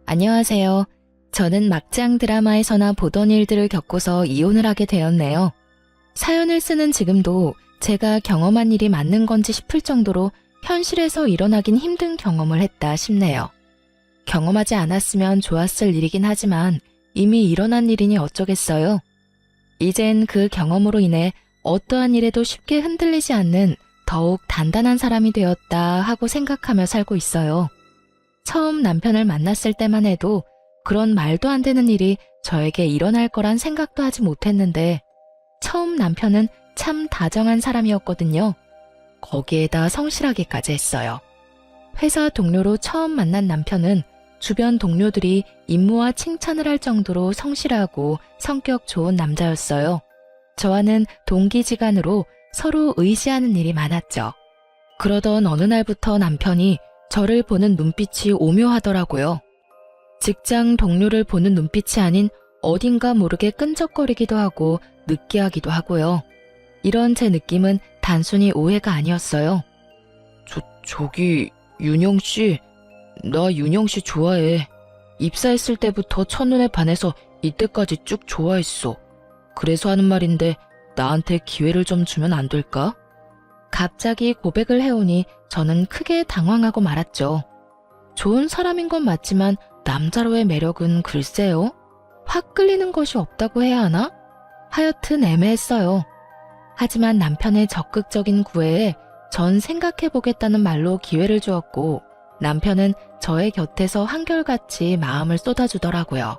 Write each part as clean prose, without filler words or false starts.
안녕하세요. 저는 막장 드라마에서나 보던 일들을 겪고서 이혼을 하게 되었네요. 사연을 쓰는 지금도 제가 경험한 일이 맞는 건지 싶을 정도로 현실에서 일어나긴 힘든 경험을 했다 싶네요. 경험하지 않았으면 좋았을 일이긴 하지만 이미 일어난 일이니 어쩌겠어요. 이젠 그 경험으로 인해 어떠한 일에도 쉽게 흔들리지 않는 더욱 단단한 사람이 되었다 하고 생각하며 살고 있어요. 처음 남편을 만났을 때만 해도 그런 말도 안 되는 일이 저에게 일어날 거란 생각도 하지 못했는데 처음 남편은 참 다정한 사람이었거든요. 거기에다 성실하기까지 했어요. 회사 동료로 처음 만난 남편은 주변 동료들이 임무와 칭찬을 할 정도로 성실하고 성격 좋은 남자였어요. 저와는 동기지간으로 서로 의지하는 일이 많았죠. 그러던 어느 날부터 남편이 저를 보는 눈빛이 오묘하더라고요. 직장 동료를 보는 눈빛이 아닌 어딘가 모르게 끈적거리기도 하고 느끼하기도 하고요. 이런 제 느낌은 단순히 오해가 아니었어요. 저기 윤영 씨, 나 윤영 씨 좋아해. 입사했을 때부터 첫눈에 반해서 이때까지 쭉 좋아했어. 그래서 하는 말인데 나한테 기회를 좀 주면 안 될까? 갑자기 고백을 해오니 저는 크게 당황하고 말았죠. 좋은 사람인 건 맞지만 남자로의 매력은 글쎄요. 확 끌리는 것이 없다고 해야 하나? 하여튼 애매했어요. 하지만 남편의 적극적인 구애에 전 생각해보겠다는 말로 기회를 주었고 남편은 저의 곁에서 한결같이 마음을 쏟아주더라고요.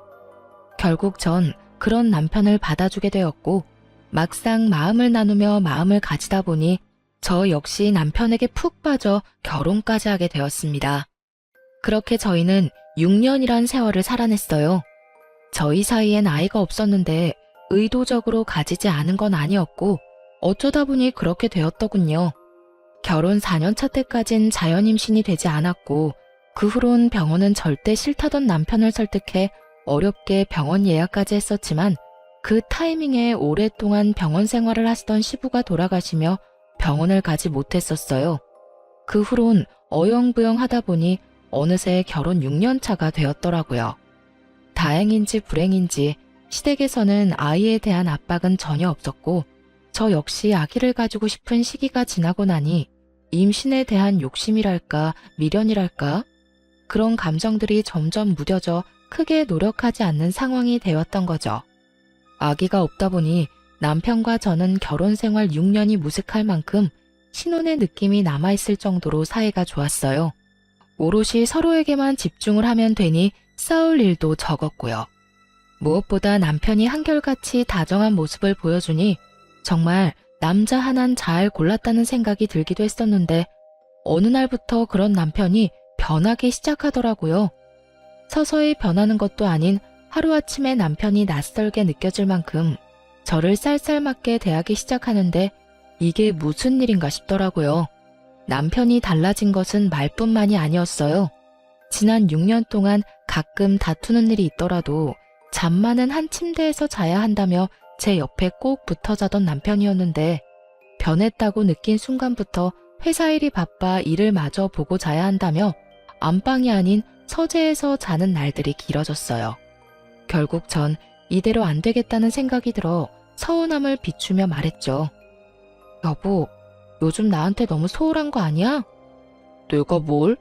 결국 전 그런 남편을 받아주게 되었고 막상 마음을 나누며 마음을 가지다 보니 저 역시 남편에게 푹 빠져 결혼까지 하게 되었습니다. 그렇게 저희는 6년이란 세월을 살아냈어요. 저희 사이엔 아이가 없었는데 의도적으로 가지지 않은 건 아니었고 어쩌다 보니 그렇게 되었더군요. 결혼 4년차 때까진 자연임신이 되지 않았고 그 후론 병원은 절대 싫다던 남편을 설득해 어렵게 병원 예약까지 했었지만 그 타이밍에 오랫동안 병원 생활을 하시던 시부가 돌아가시며 병원을 가지 못했었어요. 그 후론 어영부영 하다 보니 어느새 결혼 6년 차가 되었더라고요. 다행인지 불행인지 시댁에서는 아이에 대한 압박은 전혀 없었고 저 역시 아기를 가지고 싶은 시기가 지나고 나니 임신에 대한 욕심이랄까 미련이랄까 그런 감정들이 점점 무뎌져 크게 노력하지 않는 상황이 되었던 거죠. 아기가 없다 보니 남편과 저는 결혼 생활 6년이 무색할 만큼 신혼의 느낌이 남아있을 정도로 사이가 좋았어요. 오롯이 서로에게만 집중을 하면 되니 싸울 일도 적었고요. 무엇보다 남편이 한결같이 다정한 모습을 보여주니 정말 남자 하나는 잘 골랐다는 생각이 들기도 했었는데 어느 날부터 그런 남편이 변하기 시작하더라고요. 서서히 변하는 것도 아닌 하루아침에 남편이 낯설게 느껴질 만큼 저를 쌀쌀맞게 대하기 시작하는데 이게 무슨 일인가 싶더라고요. 남편이 달라진 것은 말뿐만이 아니었어요. 지난 6년 동안 가끔 다투는 일이 있더라도 잠만은 한 침대에서 자야 한다며 제 옆에 꼭 붙어 자던 남편이었는데 변했다고 느낀 순간부터 회사 일이 바빠 일을 마저 보고 자야 한다며 안방이 아닌 서재에서 자는 날들이 길어졌어요. 결국 전 이대로 안 되겠다는 생각이 들어 서운함을 비추며 말했죠. 여보, 요즘 나한테 너무 소홀한 거 아니야? 내가 뭘?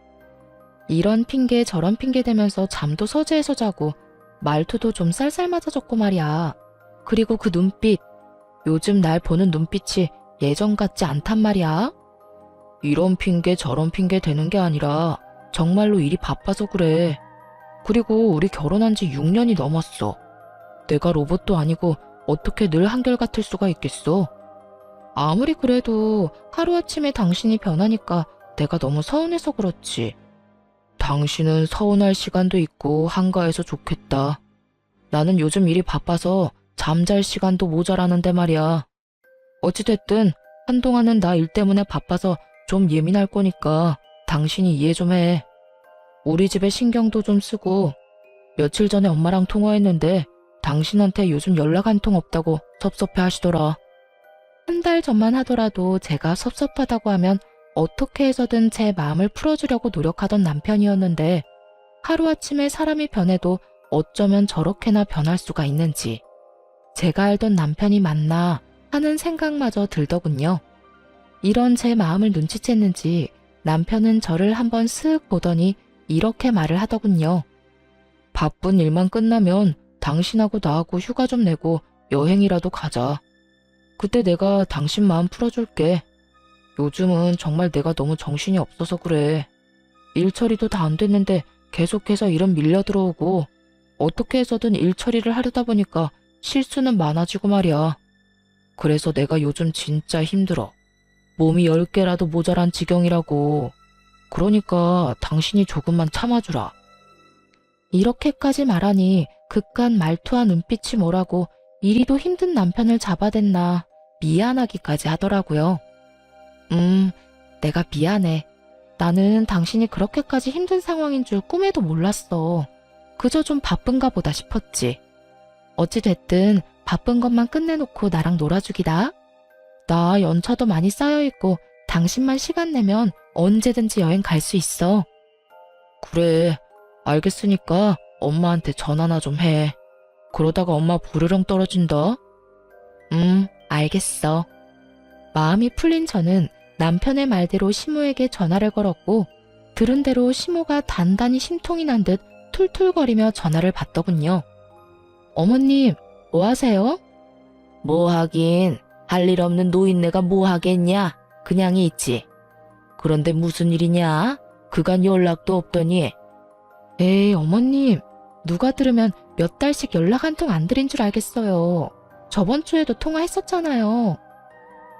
이런 핑계 저런 핑계 대면서 잠도 서재에서 자고 말투도 좀 쌀쌀맞아졌고 말이야. 그리고 그 눈빛, 요즘 날 보는 눈빛이 예전 같지 않단 말이야. 이런 핑계 저런 핑계 대는 게 아니라 정말로 일이 바빠서 그래. 그리고 우리 결혼한 지 6년이 넘었어. 내가 로봇도 아니고 어떻게 늘 한결같을 수가 있겠어? 아무리 그래도 하루아침에 당신이 변하니까 내가 너무 서운해서 그렇지. 당신은 서운할 시간도 있고 한가해서 좋겠다. 나는 요즘 일이 바빠서 잠잘 시간도 모자라는데 말이야. 어찌됐든 한동안은 나 일 때문에 바빠서 좀 예민할 거니까 당신이 이해 좀 해. 우리 집에 신경도 좀 쓰고 며칠 전에 엄마랑 통화했는데 당신한테 요즘 연락 한 통 없다고 섭섭해 하시더라. 한 달 전만 하더라도 제가 섭섭하다고 하면 어떻게 해서든 제 마음을 풀어주려고 노력하던 남편이었는데 하루아침에 사람이 변해도 어쩌면 저렇게나 변할 수가 있는지, 제가 알던 남편이 맞나 하는 생각마저 들더군요. 이런 제 마음을 눈치챘는지 남편은 저를 한번 쓱 보더니 이렇게 말을 하더군요. 바쁜 일만 끝나면 당신하고 나하고 휴가 좀 내고 여행이라도 가자. 그때 내가 당신 마음 풀어줄게. 요즘은 정말 내가 너무 정신이 없어서 그래. 일 처리도 다 안 됐는데 계속해서 일은 밀려 들어오고 어떻게 해서든 일 처리를 하려다 보니까 실수는 많아지고 말이야. 그래서 내가 요즘 진짜 힘들어. 몸이 10개라도 모자란 지경이라고. 그러니까 당신이 조금만 참아주라. 이렇게까지 말하니 그깟 말투와 눈빛이 뭐라고 이리도 힘든 남편을 잡아댔나 미안하기까지 하더라고요. 내가 미안해. 나는 당신이 그렇게까지 힘든 상황인 줄 꿈에도 몰랐어. 그저 좀 바쁜가 보다 싶었지. 어찌됐든 바쁜 것만 끝내놓고 나랑 놀아주기다. 나 연차도 많이 쌓여있고 당신만 시간 내면 언제든지 여행 갈 수 있어. 그래, 알겠으니까 엄마한테 전화나 좀 해. 그러다가 엄마 부르렁 떨어진다. 알겠어. 마음이 풀린 저는 남편의 말대로 시모에게 전화를 걸었고 들은 대로 시모가 단단히 심통이 난 듯 툴툴거리며 전화를 받더군요. 어머님, 뭐 하세요? 뭐 하긴, 할 일 없는 노인네가 뭐 하겠냐? 그냥 있지. 그런데 무슨 일이냐? 그간 연락도 없더니. 에이, 어머님, 누가 들으면 몇 달씩 연락 한 통 안 드린 줄 알겠어요. 저번 주에도 통화했었잖아요.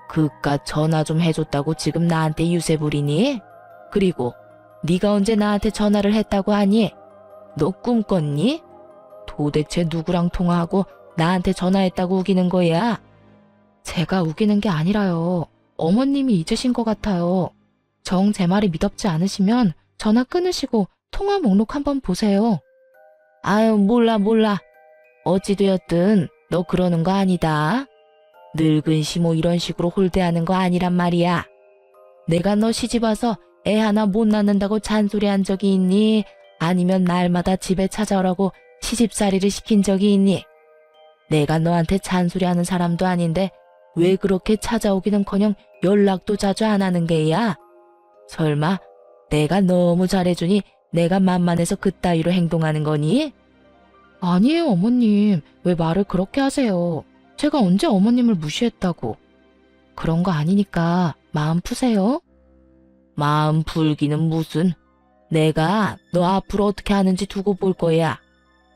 그깟 전화 좀 해줬다고 지금 나한테 유세 부리니? 그리고 네가 언제 나한테 전화를 했다고 하니? 너 꿈꿨니? 도대체 누구랑 통화하고 나한테 전화했다고 우기는 거야? 제가 우기는 게 아니라요. 어머님이 잊으신 것 같아요. 정 제 말이 믿었지 않으시면 전화 끊으시고 통화 목록 한번 보세요. 아유, 몰라. 어찌되었든 너 그러는 거 아니다. 늙은 시모 이런 식으로 홀대하는 거 아니란 말이야. 내가 너 시집와서 애 하나 못 낳는다고 잔소리한 적이 있니? 아니면 날마다 집에 찾아오라고 시집살이를 시킨 적이 있니? 내가 너한테 잔소리하는 사람도 아닌데 왜 그렇게 찾아오기는커녕 연락도 자주 안 하는 게야? 설마 내가 너무 잘해주니 내가 만만해서 그따위로 행동하는 거니? 아니에요, 어머님. 왜 말을 그렇게 하세요? 제가 언제 어머님을 무시했다고. 그런 거 아니니까 마음 푸세요. 마음 풀기는 무슨. 내가 너 앞으로 어떻게 하는지 두고 볼 거야.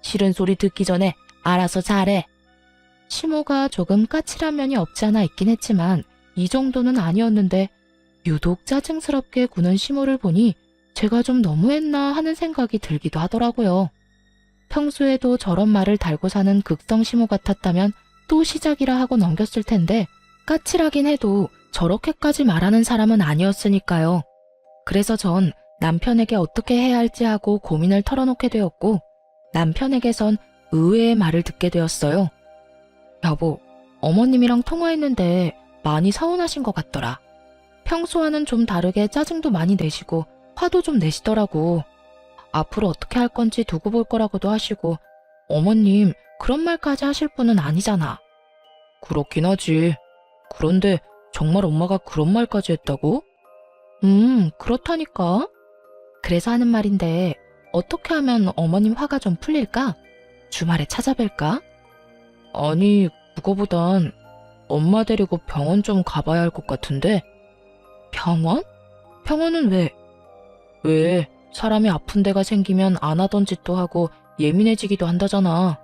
싫은 소리 듣기 전에 알아서 잘해. 시모가 조금 까칠한 면이 없지 않아 있긴 했지만 이 정도는 아니었는데 유독 짜증스럽게 구는 시모를 보니 제가 좀 너무했나 하는 생각이 들기도 하더라고요. 평소에도 저런 말을 달고 사는 극성 시모 같았다면 또 시작이라 하고 넘겼을 텐데 까칠하긴 해도 저렇게까지 말하는 사람은 아니었으니까요. 그래서 전 남편에게 어떻게 해야 할지 하고 고민을 털어놓게 되었고 남편에게선 의외의 말을 듣게 되었어요. 여보, 어머님이랑 통화했는데 많이 서운하신 것 같더라. 평소와는 좀 다르게 짜증도 많이 내시고 화도 좀 내시더라고. 앞으로 어떻게 할 건지 두고 볼 거라고도 하시고 어머님 그런 말까지 하실 분은 아니잖아. 그렇긴 하지. 그런데 정말 엄마가 그런 말까지 했다고? 그렇다니까. 그래서 하는 말인데 어떻게 하면 어머님 화가 좀 풀릴까? 주말에 찾아뵐까? 아니, 그거보단 엄마 데리고 병원 좀 가봐야 할 것 같은데. 병원? 병원은 왜? 왜? 사람이 아픈 데가 생기면 안 하던 짓도 하고 예민해지기도 한다잖아.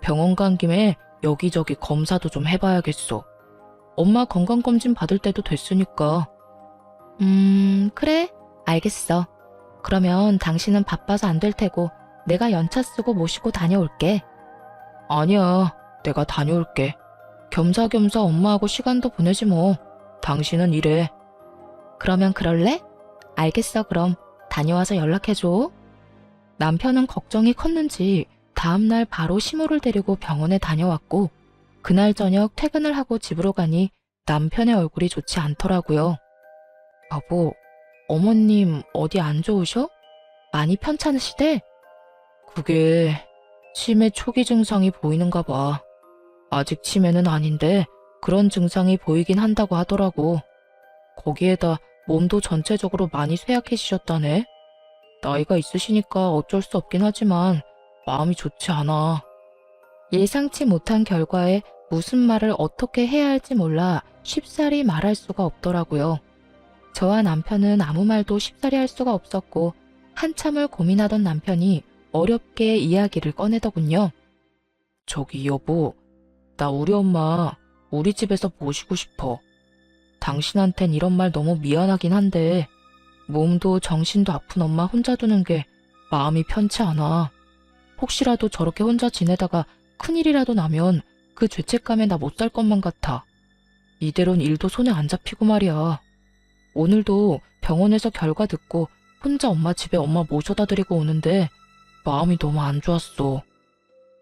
병원 간 김에 여기저기 검사도 좀 해봐야겠어. 엄마 건강검진 받을 때도 됐으니까. 그래? 알겠어. 그러면 당신은 바빠서 안 될 테고 내가 연차 쓰고 모시고 다녀올게. 아니야, 내가 다녀올게. 겸사겸사 엄마하고 시간도 보내지 뭐. 당신은 일해. 그러면 그럴래? 알겠어, 그럼. 다녀와서 연락해줘. 남편은 걱정이 컸는지 다음날 바로 시모를 데리고 병원에 다녀왔고 그날 저녁 퇴근을 하고 집으로 가니 남편의 얼굴이 좋지 않더라고요. 여보, 어머님 어디 안 좋으셔? 많이 편찮으시대? 그게 치매 초기 증상이 보이는가 봐. 아직 치매는 아닌데 그런 증상이 보이긴 한다고 하더라고. 거기에다 몸도 전체적으로 많이 쇠약해지셨다네. 나이가 있으시니까 어쩔 수 없긴 하지만 마음이 좋지 않아. 예상치 못한 결과에 무슨 말을 어떻게 해야 할지 몰라 쉽사리 말할 수가 없더라고요. 저와 남편은 아무 말도 쉽사리 할 수가 없었고 한참을 고민하던 남편이 어렵게 이야기를 꺼내더군요. 저기 여보, 나 우리 엄마 우리 집에서 모시고 싶어. 당신한텐 이런 말 너무 미안하긴 한데 몸도 정신도 아픈 엄마 혼자 두는 게 마음이 편치 않아. 혹시라도 저렇게 혼자 지내다가 큰일이라도 나면 그 죄책감에 나 못 살 것만 같아. 이대로는 일도 손에 안 잡히고 말이야. 오늘도 병원에서 결과 듣고 혼자 엄마 집에 엄마 모셔다 드리고 오는데 마음이 너무 안 좋았어.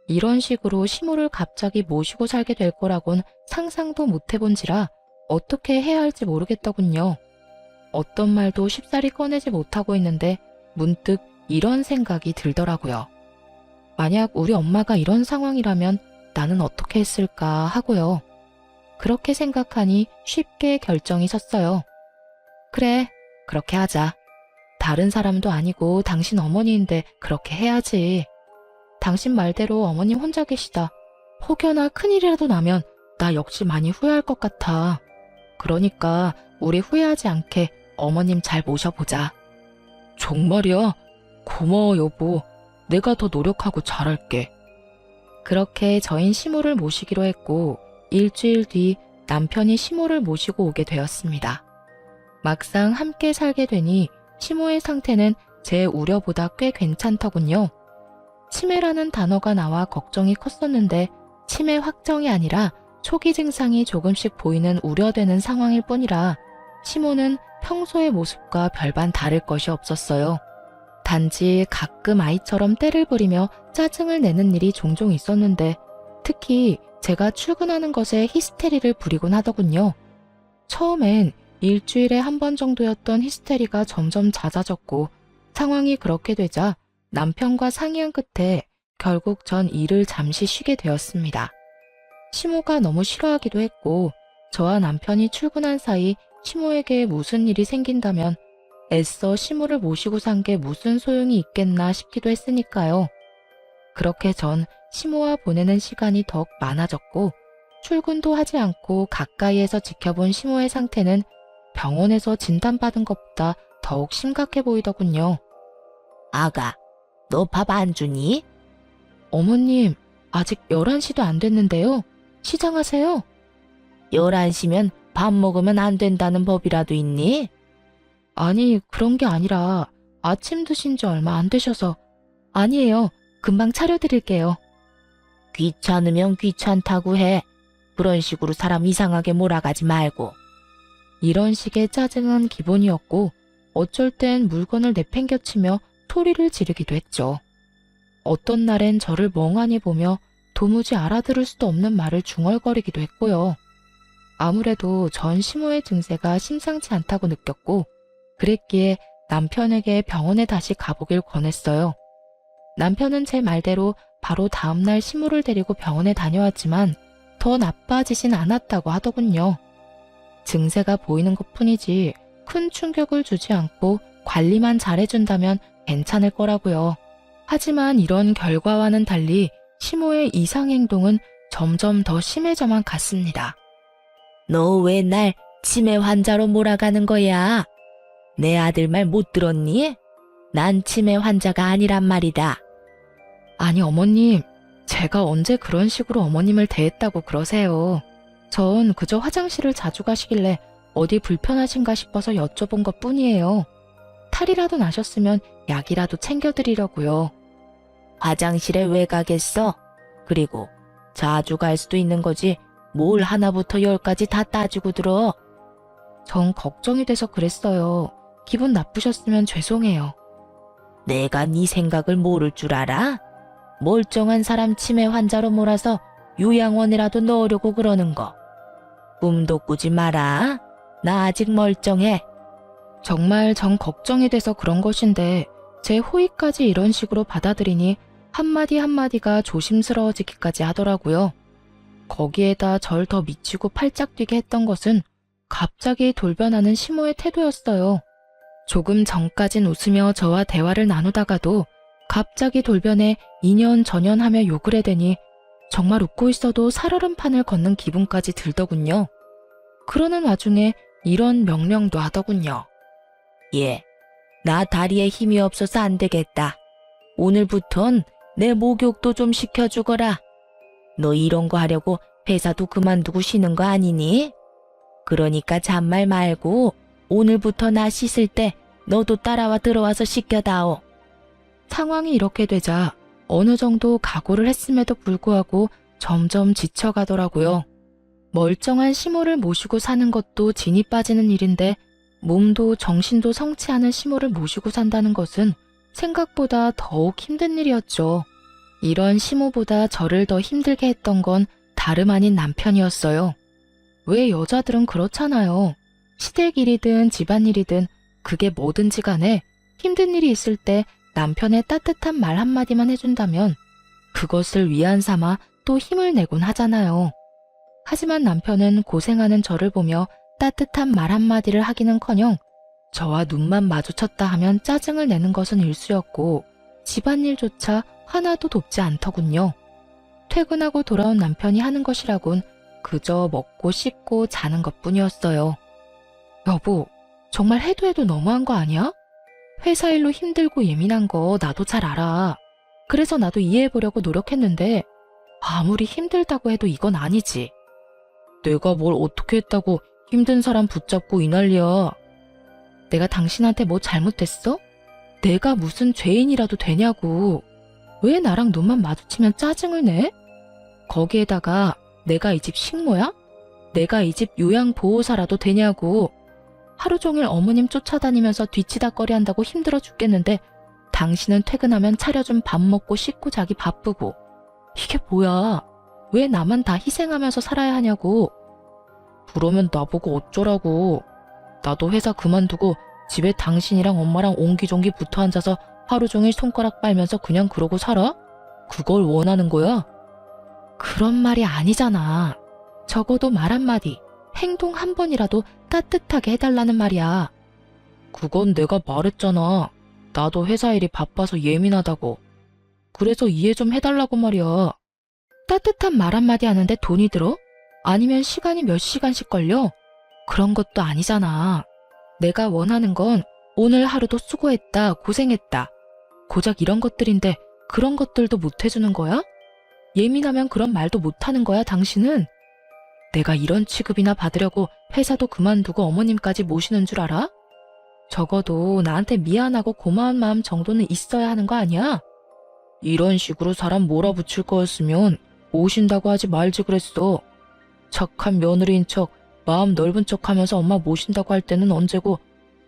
이런 식으로 시모를 갑자기 모시고 살게 될 거라곤 상상도 못 해본지라 어떻게 해야 할지 모르겠더군요. 어떤 말도 쉽사리 꺼내지 못하고 있는데 문득 이런 생각이 들더라고요. 만약 우리 엄마가 이런 상황이라면 나는 어떻게 했을까 하고요. 그렇게 생각하니 쉽게 결정이 섰어요. 그래, 그렇게 하자. 다른 사람도 아니고 당신 어머니인데 그렇게 해야지. 당신 말대로 어머님 혼자 계시다. 혹여나 큰일이라도 나면 나 역시 많이 후회할 것 같아. 그러니까 우리 후회하지 않게 어머님 잘 모셔보자. 정말이야? 고마워 여보. 내가 더 노력하고 잘할게. 그렇게 저흰 시모를 모시기로 했고 일주일 뒤 남편이 시모를 모시고 오게 되었습니다. 막상 함께 살게 되니 시모의 상태는 제 우려보다 꽤 괜찮더군요. 치매라는 단어가 나와 걱정이 컸었는데 치매 확정이 아니라 초기 증상이 조금씩 보이는 우려되는 상황일 뿐이라 시모는 평소의 모습과 별반 다를 것이 없었어요. 단지 가끔 아이처럼 떼를 부리며 짜증을 내는 일이 종종 있었는데 특히 제가 출근하는 것에 히스테리를 부리곤 하더군요. 처음엔 일주일에 한 번 정도였던 히스테리가 점점 잦아졌고 상황이 그렇게 되자 남편과 상의한 끝에 결국 전 일을 잠시 쉬게 되었습니다. 시모가 너무 싫어하기도 했고 저와 남편이 출근한 사이 시모에게 무슨 일이 생긴다면 애써 시모를 모시고 산 게 무슨 소용이 있겠나 싶기도 했으니까요. 그렇게 전 시모와 보내는 시간이 더욱 많아졌고 출근도 하지 않고 가까이에서 지켜본 시모의 상태는 병원에서 진단받은 것보다 더욱 심각해 보이더군요. 아가, 너 밥 안 주니? 어머님, 아직 11시도 안 됐는데요. 시장하세요. 11시면 밥 먹으면 안 된다는 법이라도 있니? 아니, 그런 게 아니라 아침 드신 지 얼마 안 되셔서. 아니에요. 금방 차려드릴게요. 귀찮으면 귀찮다고 해. 그런 식으로 사람 이상하게 몰아가지 말고. 이런 식의 짜증은 기본이었고 어쩔 땐 물건을 내팽겨치며 소리를 지르기도 했죠. 어떤 날엔 저를 멍하니 보며 도무지 알아들을 수도 없는 말을 중얼거리기도 했고요. 아무래도 전 시모의 증세가 심상치 않다고 느꼈고 그랬기에 남편에게 병원에 다시 가보길 권했어요. 남편은 제 말대로 바로 다음날 시모를 데리고 병원에 다녀왔지만 더 나빠지진 않았다고 하더군요. 증세가 보이는 것뿐이지 큰 충격을 주지 않고 관리만 잘해준다면 괜찮을 거라고요. 하지만 이런 결과와는 달리 시모의 이상 행동은 점점 더 심해져만 갔습니다. 너 왜 날 치매 환자로 몰아가는 거야? 내 아들 말 못 들었니? 난 치매 환자가 아니란 말이다. 아니 어머님, 제가 언제 그런 식으로 어머님을 대했다고 그러세요. 전 그저 화장실을 자주 가시길래 어디 불편하신가 싶어서 여쭤본 것 뿐이에요. 탈이라도 나셨으면 약이라도 챙겨드리려고요. 화장실에 왜 가겠어? 그리고 자주 갈 수도 있는 거지 뭘 하나부터 10까지 다 따지고 들어. 전 걱정이 돼서 그랬어요. 기분 나쁘셨으면 죄송해요. 내가 네 생각을 모를 줄 알아? 멀쩡한 사람 치매 환자로 몰아서 요양원이라도 넣으려고 그러는 거. 꿈도 꾸지 마라. 나 아직 멀쩡해. 정말 전 걱정이 돼서 그런 것인데 제 호의까지 이런 식으로 받아들이니 한마디 한마디가 조심스러워지기까지 하더라고요. 거기에다 절 더 미치고 팔짝 뛰게 했던 것은 갑자기 돌변하는 시모의 태도였어요. 조금 전까진 웃으며 저와 대화를 나누다가도 갑자기 돌변해 이년저년하며 욕을 해대니 정말 웃고 있어도 살얼음판을 걷는 기분까지 들더군요. 그러는 와중에 이런 명령도 하더군요. 예, 나 다리에 힘이 없어서 안 되겠다. 오늘부턴 내 목욕도 좀 시켜주거라. 너 이런 거 하려고 회사도 그만두고 쉬는 거 아니니? 그러니까 잔말 말고 오늘부터 나 씻을 때 너도 따라와 들어와서 시켜다오. 상황이 이렇게 되자 어느 정도 각오를 했음에도 불구하고 점점 지쳐가더라고요. 멀쩡한 시모를 모시고 사는 것도 진이 빠지는 일인데 몸도 정신도 성치 않은 시모를 모시고 산다는 것은 생각보다 더욱 힘든 일이었죠. 이런 시모보다 저를 더 힘들게 했던 건 다름 아닌 남편이었어요. 왜 여자들은 그렇잖아요. 시댁일이든 집안일이든 그게 뭐든지 간에 힘든 일이 있을 때 남편의 따뜻한 말 한마디만 해준다면 그것을 위안 삼아 또 힘을 내곤 하잖아요. 하지만 남편은 고생하는 저를 보며 따뜻한 말 한마디를 하기는커녕 저와 눈만 마주쳤다 하면 짜증을 내는 것은 일쑤였고 집안일조차 하나도 돕지 않더군요. 퇴근하고 돌아온 남편이 하는 것이라곤 그저 먹고 씻고 자는 것뿐이었어요. 여보, 정말 해도 해도 너무한 거 아니야? 회사 일로 힘들고 예민한 거 나도 잘 알아. 그래서 나도 이해해보려고 노력했는데 아무리 힘들다고 해도 이건 아니지. 내가 뭘 어떻게 했다고 힘든 사람 붙잡고 이 난리야. 내가 당신한테 뭐 잘못했어? 내가 무슨 죄인이라도 되냐고. 왜 나랑 눈만 마주치면 짜증을 내? 거기에다가 내가 이 집 식모야? 내가 이 집 요양보호사라도 되냐고. 하루 종일 어머님 쫓아다니면서 뒤치다꺼리 한다고 힘들어 죽겠는데 당신은 퇴근하면 차려준 밥 먹고 씻고 자기 바쁘고. 이게 뭐야? 왜 나만 다 희생하면서 살아야 하냐고. 그러면 나보고 어쩌라고. 나도 회사 그만두고 집에 당신이랑 엄마랑 옹기종기 붙어 앉아서 하루 종일 손가락 빨면서 그냥 그러고 살아? 그걸 원하는 거야? 그런 말이 아니잖아. 적어도 말 한마디, 행동 한 번이라도 따뜻하게 해달라는 말이야. 그건 내가 말했잖아. 나도 회사 일이 바빠서 예민하다고. 그래서 이해 좀 해달라고 말이야. 따뜻한 말 한마디 하는데 돈이 들어? 아니면 시간이 몇 시간씩 걸려? 그런 것도 아니잖아. 내가 원하는 건 오늘 하루도 수고했다, 고생했다. 고작 이런 것들인데 그런 것들도 못 해주는 거야? 예민하면 그런 말도 못 하는 거야, 당신은? 내가 이런 취급이나 받으려고 회사도 그만두고 어머님까지 모시는 줄 알아? 적어도 나한테 미안하고 고마운 마음 정도는 있어야 하는 거 아니야? 이런 식으로 사람 몰아붙일 거였으면 오신다고 하지 말지 그랬어. 착한 며느리인 척, 마음 넓은 척 하면서 엄마 모신다고 할 때는 언제고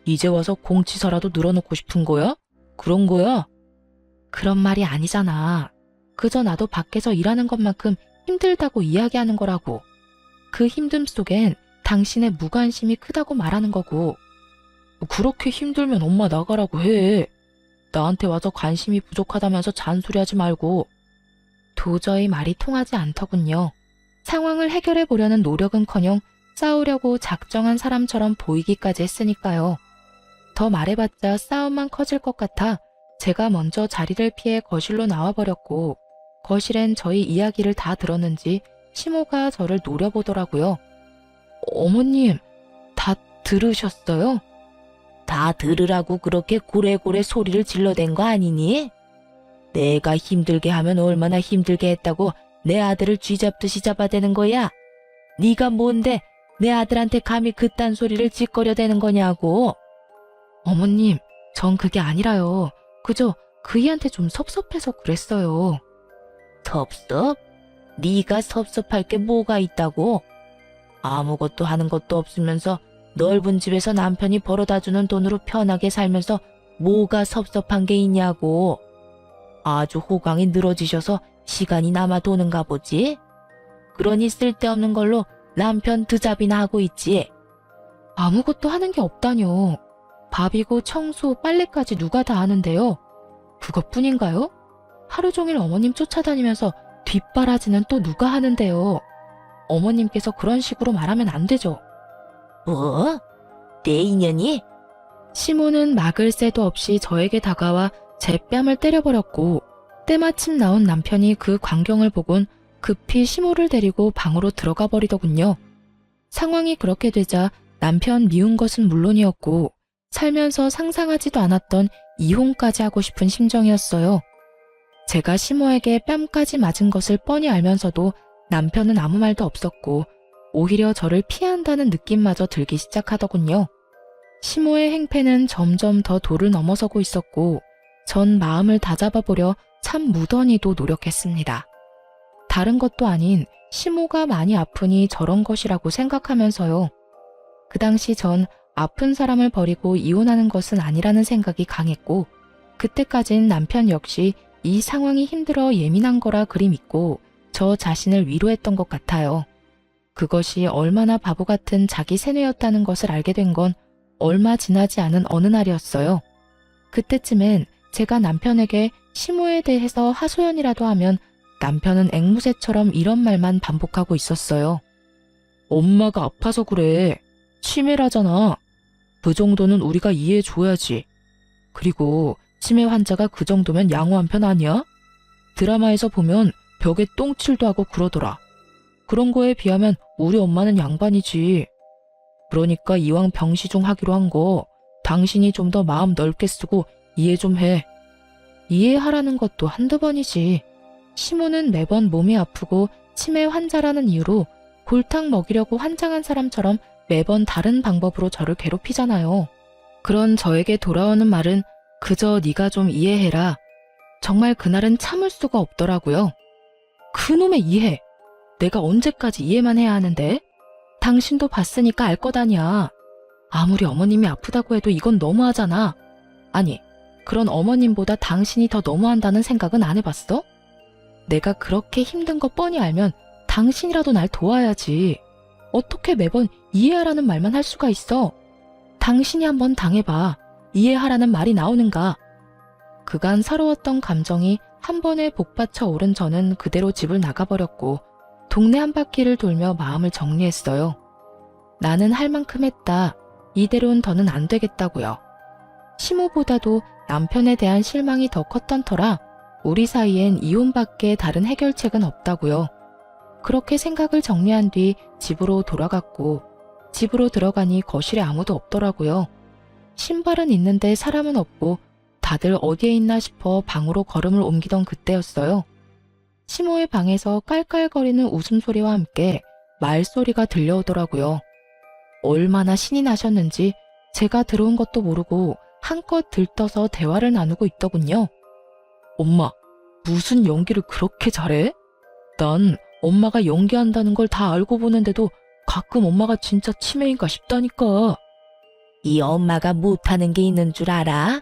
이제 와서 공치사라도 늘어놓고 싶은 거야? 그런 거야? 그런 말이 아니잖아. 그저 나도 밖에서 일하는 것만큼 힘들다고 이야기하는 거라고. 그 힘듦 속엔 당신의 무관심이 크다고 말하는 거고. 그렇게 힘들면 엄마 나가라고 해. 나한테 와서 관심이 부족하다면서 잔소리하지 말고. 도저히 말이 통하지 않더군요. 상황을 해결해 보려는 노력은커녕 싸우려고 작정한 사람처럼 보이기까지 했으니까요. 더 말해봤자 싸움만 커질 것 같아 제가 먼저 자리를 피해 거실로 나와버렸고 거실엔 저희 이야기를 다 들었는지 시모가 저를 노려보더라고요. 어머님, 다 들으셨어요? 다 들으라고 그렇게 고래고래 소리를 질러댄 거 아니니? 내가 힘들게 하면 얼마나 힘들게 했다고 내 아들을 쥐잡듯이 잡아대는 거야? 네가 뭔데 내 아들한테 감히 그딴 소리를 짓거려대는 거냐고? 어머님, 전 그게 아니라요. 그저 그이한테 좀 섭섭해서 그랬어요. 섭섭? 네가 섭섭할 게 뭐가 있다고? 아무것도 하는 것도 없으면서 넓은 집에서 남편이 벌어다주는 돈으로 편하게 살면서 뭐가 섭섭한 게 있냐고. 아주 호강이 늘어지셔서 시간이 남아 도는가 보지? 그러니 쓸데없는 걸로 남편 드잡이나 하고 있지. 아무것도 하는 게 없다뇨. 밥이고 청소, 빨래까지 누가 다 하는데요. 그것뿐인가요? 하루 종일 어머님 쫓아다니면서 뒷바라지는 또 누가 하는데요. 어머님께서 그런 식으로 말하면 안 되죠. 뭐? 내 인연이? 시모는 막을 새도 없이 저에게 다가와 제 뺨을 때려버렸고 때마침 나온 남편이 그 광경을 보곤 급히 시모를 데리고 방으로 들어가 버리더군요. 상황이 그렇게 되자 남편 미운 것은 물론이었고 살면서 상상하지도 않았던 이혼까지 하고 싶은 심정이었어요. 제가 시모에게 뺨까지 맞은 것을 뻔히 알면서도 남편은 아무 말도 없었고 오히려 저를 피한다는 느낌마저 들기 시작하더군요. 시모의 행패는 점점 더 도를 넘어서고 있었고 전 마음을 다잡아보려 참 무던히도 노력했습니다. 다른 것도 아닌 시모가 많이 아프니 저런 것이라고 생각하면서요. 그 당시 전 아픈 사람을 버리고 이혼하는 것은 아니라는 생각이 강했고 그때까진 남편 역시 이 상황이 힘들어 예민한 거라 그리 믿고 저 자신을 위로했던 것 같아요. 그것이 얼마나 바보 같은 자기 세뇌였다는 것을 알게 된 건 얼마 지나지 않은 어느 날이었어요. 그때쯤엔 제가 남편에게 시모에 대해서 하소연이라도 하면 남편은 앵무새처럼 이런 말만 반복하고 있었어요. 엄마가 아파서 그래. 치매라잖아. 그 정도는 우리가 이해해줘야지. 그리고 치매 환자가 그 정도면 양호한 편 아니야? 드라마에서 보면 벽에 똥칠도 하고 그러더라. 그런 거에 비하면 우리 엄마는 양반이지. 그러니까 이왕 병시중 하기로 한 거 당신이 좀 더 마음 넓게 쓰고 이해 좀 해. 이해하라는 것도 한두 번이지. 시모는 매번 몸이 아프고 치매 환자라는 이유로 골탕 먹이려고 환장한 사람처럼 매번 다른 방법으로 저를 괴롭히잖아요. 그런 저에게 돌아오는 말은 그저 네가 좀 이해해라. 정말 그날은 참을 수가 없더라고요. 그놈의 이해. 내가 언제까지 이해만 해야 하는데? 당신도 봤으니까 알 것 아니야. 아무리 어머님이 아프다고 해도 이건 너무하잖아. 아니, 그런 어머님보다 당신이 더 너무한다는 생각은 안 해봤어? 내가 그렇게 힘든 거 뻔히 알면 당신이라도 날 도와야지. 어떻게 매번 이해하라는 말만 할 수가 있어? 당신이 한번 당해봐. 이해하라는 말이 나오는가? 그간 서러웠던 감정이 한 번에 복받쳐 오른 저는 그대로 집을 나가버렸고 동네 한 바퀴를 돌며 마음을 정리했어요. 나는 할 만큼 했다. 이대로는 더는 안 되겠다고요. 시모보다도 남편에 대한 실망이 더 컸던 터라 우리 사이엔 이혼밖에 다른 해결책은 없다고요. 그렇게 생각을 정리한 뒤 집으로 돌아갔고 집으로 들어가니 거실에 아무도 없더라고요. 신발은 있는데 사람은 없고 다들 어디에 있나 싶어 방으로 걸음을 옮기던 그때였어요. 시모의 방에서 깔깔거리는 웃음소리와 함께 말소리가 들려오더라고요. 얼마나 신이 나셨는지 제가 들어온 것도 모르고 한껏 들떠서 대화를 나누고 있더군요. 엄마, 무슨 연기를 그렇게 잘해? 난 엄마가 연기한다는 걸 다 알고 보는데도 가끔 엄마가 진짜 치매인가 싶다니까. 이 엄마가 못하는 게 있는 줄 알아?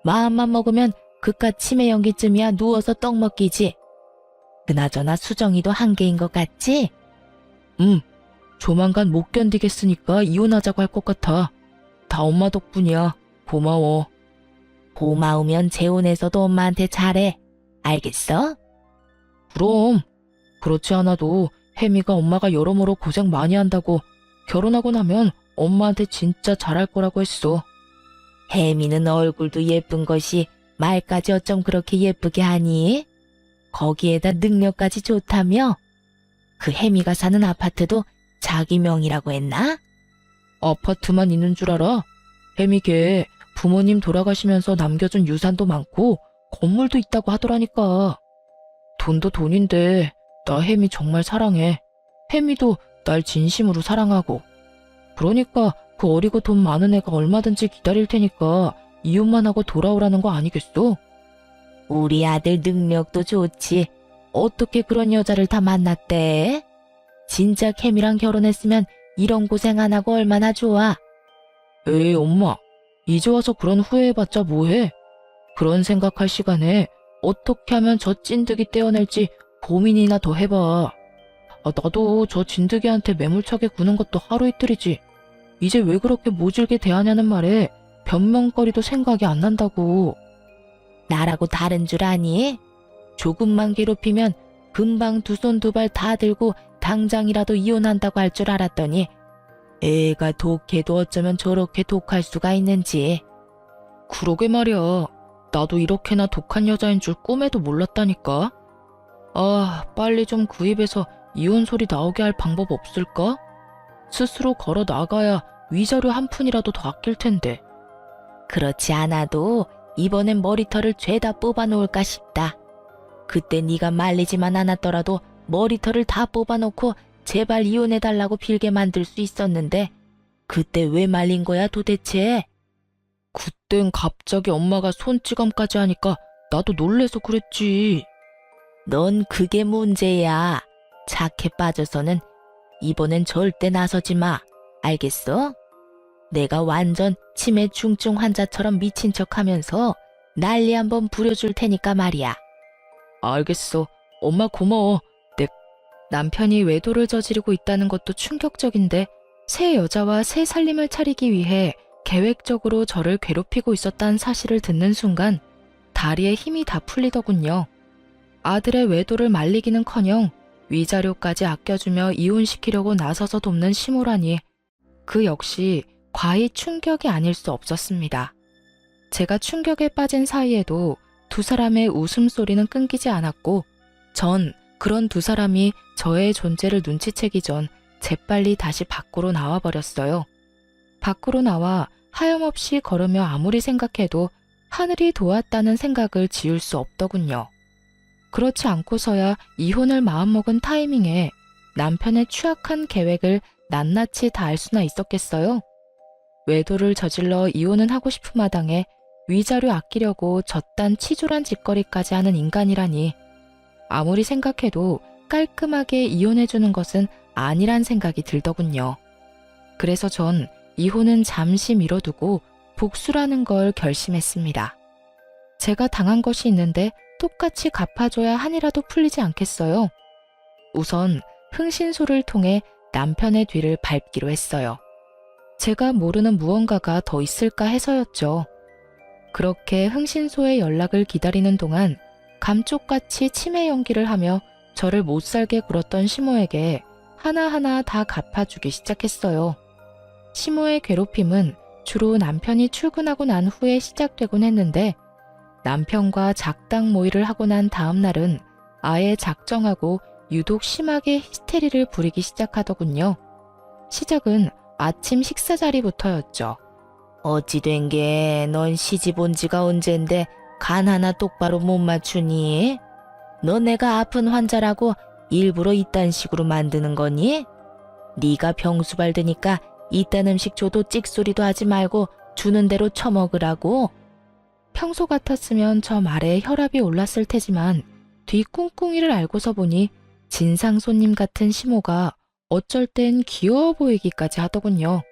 마음만 먹으면 그깟 치매 연기쯤이야 누워서 떡 먹기지. 그나저나 수정이도 한계인 것 같지? 조만간 못 견디겠으니까 이혼하자고 할 것 같아. 다 엄마 덕분이야. 고마워. 고마우면 재혼해서도 엄마한테 잘해. 알겠어? 그럼. 그렇지 않아도 혜미가 엄마가 여러모로 고생 많이 한다고 결혼하고 나면 엄마한테 진짜 잘할 거라고 했어. 혜미는 얼굴도 예쁜 것이 말까지 어쩜 그렇게 예쁘게 하니? 거기에다 능력까지 좋다며? 그 혜미가 사는 아파트도 자기 명이라고 했나? 아파트만 있는 줄 알아? 혜미 걔 부모님 돌아가시면서 남겨준 유산도 많고 건물도 있다고 하더라니까. 돈도 돈인데 나 혜미 정말 사랑해. 혜미도 날 진심으로 사랑하고. 그러니까 그 어리고 돈 많은 애가 얼마든지 기다릴 테니까 이혼만 하고 돌아오라는 거 아니겠어? 우리 아들 능력도 좋지. 어떻게 그런 여자를 다 만났대? 진짜 혜미랑 결혼했으면 이런 고생 안 하고 얼마나 좋아. 에이 엄마, 이제 와서 그런 후회해봤자 뭐해? 그런 생각할 시간에 어떻게 하면 저 찐득이 떼어낼지 고민이나 더 해봐. 나도 저 진드기한테 매몰차게 구는 것도 하루 이틀이지. 이제 왜 그렇게 모질게 대하냐는 말에 변명거리도 생각이 안 난다고. 나라고 다른 줄 아니? 조금만 괴롭히면 금방 두 손 두 발 다 들고 당장이라도 이혼한다고 할 줄 알았더니 애가 독해도 어쩌면 저렇게 독할 수가 있는지. 그러게 말이야. 나도 이렇게나 독한 여자인 줄 꿈에도 몰랐다니까. 아, 빨리 좀 그 입에서 이혼 소리 나오게 할 방법 없을까? 스스로 걸어 나가야 위자료 한 푼이라도 더 아낄 텐데. 그렇지 않아도 이번엔 머리털을 죄다 뽑아놓을까 싶다. 그때 네가 말리지만 않았더라도 머리털을 다 뽑아놓고 제발 이혼해달라고 빌게 만들 수 있었는데 그때 왜 말린 거야 도대체? 그땐 갑자기 엄마가 손찌검까지 하니까 나도 놀래서 그랬지. 넌 그게 문제야. 착해 빠져서는 이번엔 절대 나서지 마. 알겠어? 내가 완전 치매 중증 환자처럼 미친 척하면서 난리 한번 부려줄 테니까 말이야. 알겠어. 엄마 고마워. 남편이 외도를 저지르고 있다는 것도 충격적인데 새 여자와 새 살림을 차리기 위해 계획적으로 저를 괴롭히고 있었다는 사실을 듣는 순간 다리에 힘이 다 풀리더군요. 아들의 외도를 말리기는커녕 위자료까지 아껴주며 이혼시키려고 나서서 돕는 시모라니 그 역시 과히 충격이 아닐 수 없었습니다. 제가 충격에 빠진 사이에도 두 사람의 웃음소리는 끊기지 않았고 전 그런 두 사람이 저의 존재를 눈치채기 전 재빨리 다시 밖으로 나와버렸어요. 밖으로 나와 하염없이 걸으며 아무리 생각해도 하늘이 도왔다는 생각을 지울 수 없더군요. 그렇지 않고서야 이혼을 마음먹은 타이밍에 남편의 추악한 계획을 낱낱이 다 알 수나 있었겠어요? 외도를 저질러 이혼은 하고 싶은 마당에 위자료 아끼려고 저딴 치졸한 짓거리까지 하는 인간이라니 아무리 생각해도 깔끔하게 이혼해주는 것은 아니란 생각이 들더군요. 그래서 전 이혼은 잠시 미뤄두고 복수라는 걸 결심했습니다. 제가 당한 것이 있는데 똑같이 갚아줘야 한이라도 풀리지 않겠어요? 우선 흥신소를 통해 남편의 뒤를 밟기로 했어요. 제가 모르는 무언가가 더 있을까 해서였죠. 그렇게 흥신소의 연락을 기다리는 동안 감쪽같이 치매 연기를 하며 저를 못살게 굴었던 시모에게 하나하나 다 갚아주기 시작했어요. 시모의 괴롭힘은 주로 남편이 출근하고 난 후에 시작되곤 했는데 남편과 작당 모의를 하고 난 다음 날은 아예 작정하고 유독 심하게 히스테리를 부리기 시작하더군요. 시작은 아침 식사 자리부터였죠. 어찌 된 게 넌 시집 온 지가 언젠데 간 하나 똑바로 못 맞추니? 너 내가 아픈 환자라고 일부러 이딴 식으로 만드는 거니? 네가 병수 발드니까 이딴 음식 줘도 찍소리도 하지 말고 주는 대로 처먹으라고? 평소 같았으면 저 말에 혈압이 올랐을 테지만 뒤 꿍꿍이를 알고서 보니 진상 손님 같은 시모가 어쩔 땐 귀여워 보이기까지 하더군요.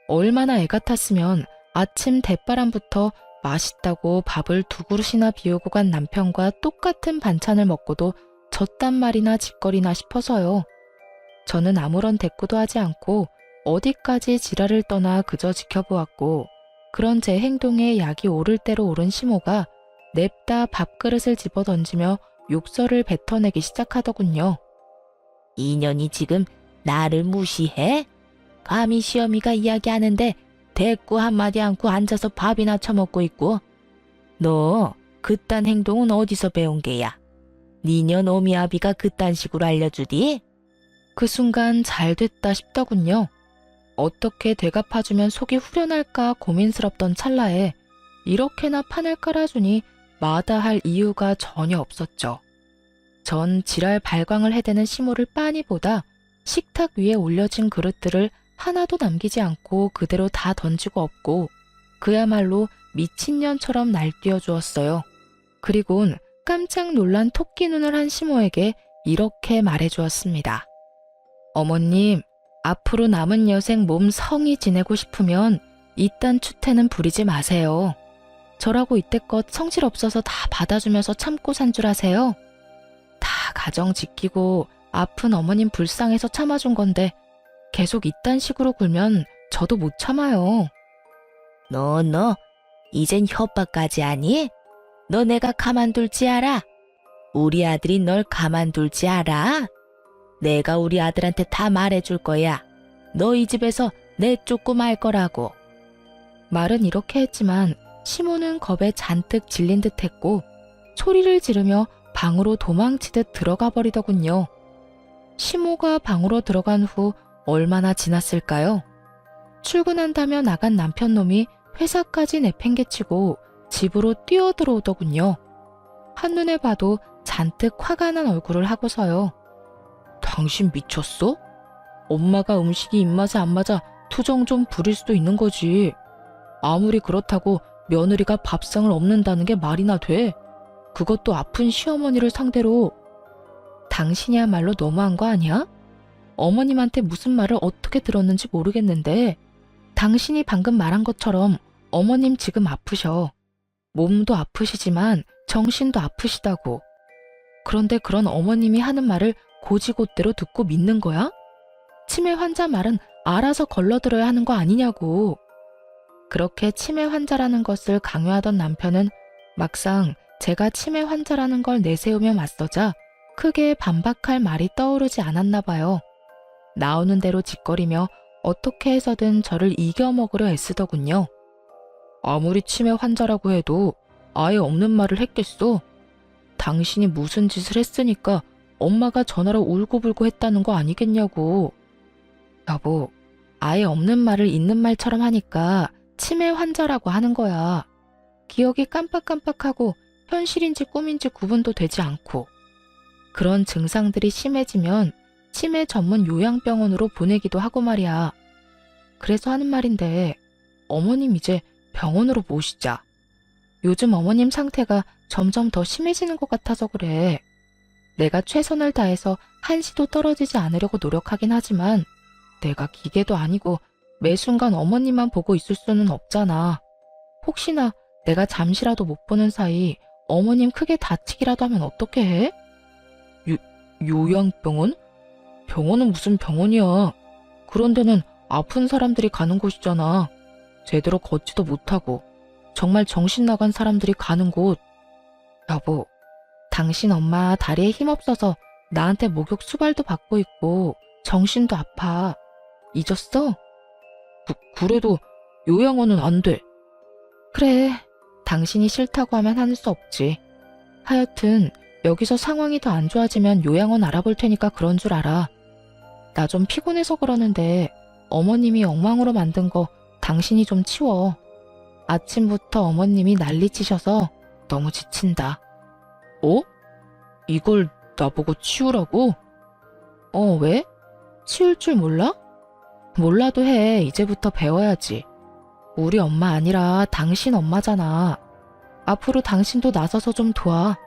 얼마나 애 같았으면 아침 대바람부터 맛있다고 밥을 2그릇이나 비우고 간 남편과 똑같은 반찬을 먹고도 졌단 말이나 짓거리나 싶어서요. 저는 아무런 대꾸도 하지 않고 어디까지 지랄을 떠나 그저 지켜보았고 그런 제 행동에 약이 오를 대로 오른 시모가 냅다 밥그릇을 집어던지며 욕설을 뱉어내기 시작하더군요. 이년이 지금 나를 무시해? 감히 시어미가 이야기하는데 대꾸 한마디 않고 앉아서 밥이나 처먹고 있고. 너 그딴 행동은 어디서 배운 게야? 니년 오미아비가 그딴 식으로 알려주디? 그 순간 잘 됐다 싶더군요. 어떻게 되갚아주면 속이 후련할까 고민스럽던 찰나에 이렇게나 판을 깔아주니 마다할 이유가 전혀 없었죠. 전 지랄 발광을 해대는 시모를 빤히 보다 식탁 위에 올려진 그릇들을 하나도 남기지 않고 그대로 다 던지고 없고 그야말로 미친년처럼 날뛰어 주었어요. 그리곤 깜짝 놀란 토끼 눈을 한 시모에게 이렇게 말해주었습니다. 어머님, 앞으로 남은 여생 몸 성히 지내고 싶으면 이딴 추태는 부리지 마세요. 저라고 이때껏 성질 없어서 다 받아주면서 참고 산 줄 아세요? 다 가정 지키고 아픈 어머님 불쌍해서 참아준 건데 계속 이딴 식으로 굴면 저도 못 참아요. 너 이젠 협박까지 하니? 너 내가 가만둘지 알아? 우리 아들이 널 가만둘지 알아? 내가 우리 아들한테 다 말해줄 거야. 너 이 집에서 내쫓고 말 거라고. 말은 이렇게 했지만 시모는 겁에 잔뜩 질린 듯 했고 소리를 지르며 방으로 도망치듯 들어가 버리더군요. 시모가 방으로 들어간 후 얼마나 지났을까요? 출근한다며 나간 남편놈이 회사까지 내팽개치고 집으로 뛰어들어오더군요. 한눈에 봐도 잔뜩 화가 난 얼굴을 하고서요. 당신 미쳤어? 엄마가 음식이 입맛에 안 맞아 투정 좀 부릴 수도 있는 거지. 아무리 그렇다고 며느리가 밥상을 엎는다는 게 말이나 돼? 그것도 아픈 시어머니를 상대로. 당신이야말로 너무한 거 아니야? 어머님한테 무슨 말을 어떻게 들었는지 모르겠는데 당신이 방금 말한 것처럼 어머님 지금 아프셔. 몸도 아프시지만 정신도 아프시다고. 그런데 그런 어머님이 하는 말을 고지고대로 듣고 믿는 거야? 치매 환자 말은 알아서 걸러들어야 하는 거 아니냐고. 그렇게 치매 환자라는 것을 강요하던 남편은 막상 제가 치매 환자라는 걸 내세우며 맞서자 크게 반박할 말이 떠오르지 않았나 봐요. 나오는 대로 짓거리며 어떻게 해서든 저를 이겨먹으려 애쓰더군요. 아무리 치매 환자라고 해도 아예 없는 말을 했겠어? 당신이 무슨 짓을 했으니까 엄마가 전화로 울고불고 했다는 거 아니겠냐고. 여보, 아예 없는 말을 있는 말처럼 하니까 치매 환자라고 하는 거야. 기억이 깜빡깜빡하고 현실인지 꿈인지 구분도 되지 않고. 그런 증상들이 심해지면 치매 전문 요양병원으로 보내기도 하고 말이야. 그래서 하는 말인데 어머님 이제 병원으로 모시자. 요즘 어머님 상태가 점점 더 심해지는 것 같아서 그래. 내가 최선을 다해서 한시도 떨어지지 않으려고 노력하긴 하지만 내가 기계도 아니고 매 순간 어머님만 보고 있을 수는 없잖아. 혹시나 내가 잠시라도 못 보는 사이 어머님 크게 다치기라도 하면 어떻게 해? 요양병원? 병원은 무슨 병원이야. 그런 데는 아픈 사람들이 가는 곳이잖아. 제대로 걷지도 못하고 정말 정신 나간 사람들이 가는 곳. 여보, 당신 엄마 다리에 힘없어서 나한테 목욕 수발도 받고 있고 정신도 아파. 잊었어? 그래도 요양원은 안 돼. 그래, 당신이 싫다고 하면 하는 수 없지. 하여튼 여기서 상황이 더 안 좋아지면 요양원 알아볼 테니까 그런 줄 알아. 나 좀 피곤해서 그러는데 어머님이 엉망으로 만든 거 당신이 좀 치워. 아침부터 어머님이 난리치셔서 너무 지친다. 어? 이걸 나보고 치우라고? 왜? 치울 줄 몰라? 몰라도 해. 이제부터 배워야지. 우리 엄마 아니라 당신 엄마잖아. 앞으로 당신도 나서서 좀 도와.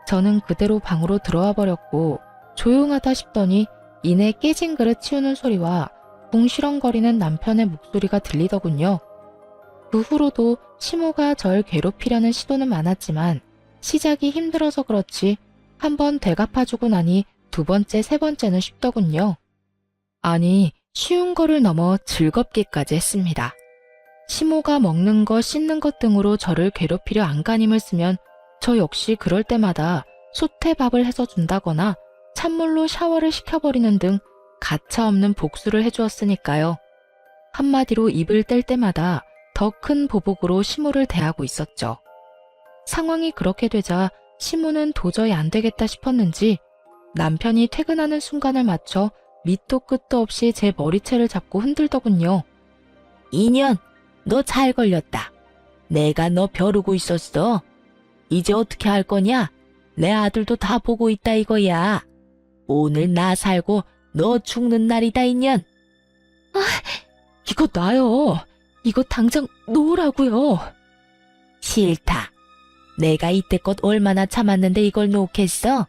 저는 그대로 방으로 들어와 버렸고 조용하다 싶더니 이내 깨진 그릇 치우는 소리와 궁시렁거리는 남편의 목소리가 들리더군요. 그 후로도 시모가 절 괴롭히려는 시도는 많았지만 시작이 힘들어서 그렇지 한번 되갚아주고 나니 두 번째, 세 번째는 쉽더군요. 아니, 쉬운 거를 넘어 즐겁기까지 했습니다. 시모가 먹는 것, 씻는 것 등으로 저를 괴롭히려 안간힘을 쓰면 저 역시 그럴 때마다 솥에 밥을 해서 준다거나 찬물로 샤워를 시켜버리는 등 가차없는 복수를 해주었으니까요. 한마디로 입을 뗄 때마다 더 큰 보복으로 시모를 대하고 있었죠. 상황이 그렇게 되자 시모는 도저히 안 되겠다 싶었는지 남편이 퇴근하는 순간을 맞춰 밑도 끝도 없이 제 머리채를 잡고 흔들더군요. 인연, 너 잘 걸렸다. 내가 너 벼르고 있었어. 이제 어떻게 할 거냐? 내 아들도 다 보고 있다 이거야. 오늘 나 살고 너 죽는 날이다 인연. 이거 놔요. 이거 당장 놓으라고요. 싫다. 내가 이때껏 얼마나 참았는데 이걸 놓겠어?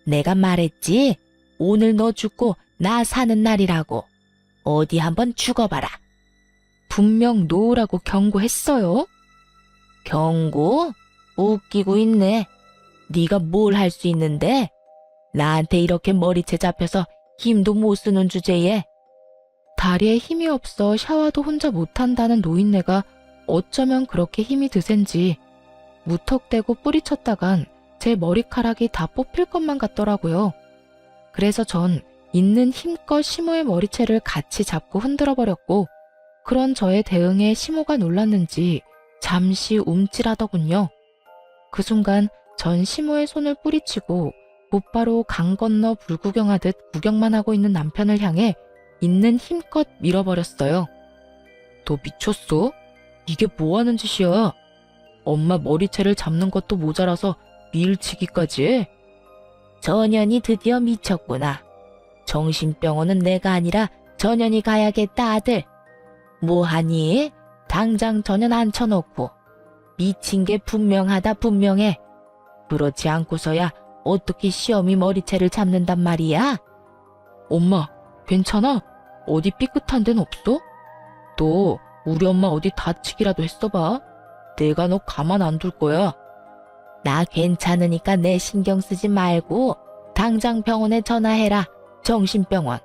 내가 말했지. 오늘 너 죽고 나 사는 날이라고. 어디 한번 죽어봐라. 분명 놓으라고 경고했어요. 경고? 웃기고 있네. 네가 뭘 할 수 있는데? 나한테 이렇게 머리채 잡혀서 힘도 못 쓰는 주제에. 다리에 힘이 없어 샤워도 혼자 못한다는 노인네가 어쩌면 그렇게 힘이 드센지 무턱대고 뿌리쳤다간 제 머리카락이 다 뽑힐 것만 같더라고요. 그래서 전 있는 힘껏 시모의 머리채를 같이 잡고 흔들어 버렸고, 그런 저의 대응에 시모가 놀랐는지 잠시 움찔하더군요. 그 순간 전 시모의 손을 뿌리치고 곧바로 강 건너 불구경하듯 구경만 하고 있는 남편을 향해 있는 힘껏 밀어버렸어요. 너 미쳤어? 이게 뭐 하는 짓이야? 엄마 머리채를 잡는 것도 모자라서 밀치기까지 해? 전현이 드디어 미쳤구나. 정신병원은 내가 아니라 전현이 가야겠다, 아들. 뭐하니? 당장 전현 앉혀놓고. 미친 게 분명하다, 분명해. 그렇지 않고서야 어떻게 시험이 머리채를 잡는단 말이야? 엄마, 괜찮아? 어디 삐끗한 데는 없어? 너 우리 엄마 어디 다치기라도 했어봐. 내가 너 가만 안 둘 거야. 나 괜찮으니까 내 신경 쓰지 말고 당장 병원에 전화해라. 정신병원.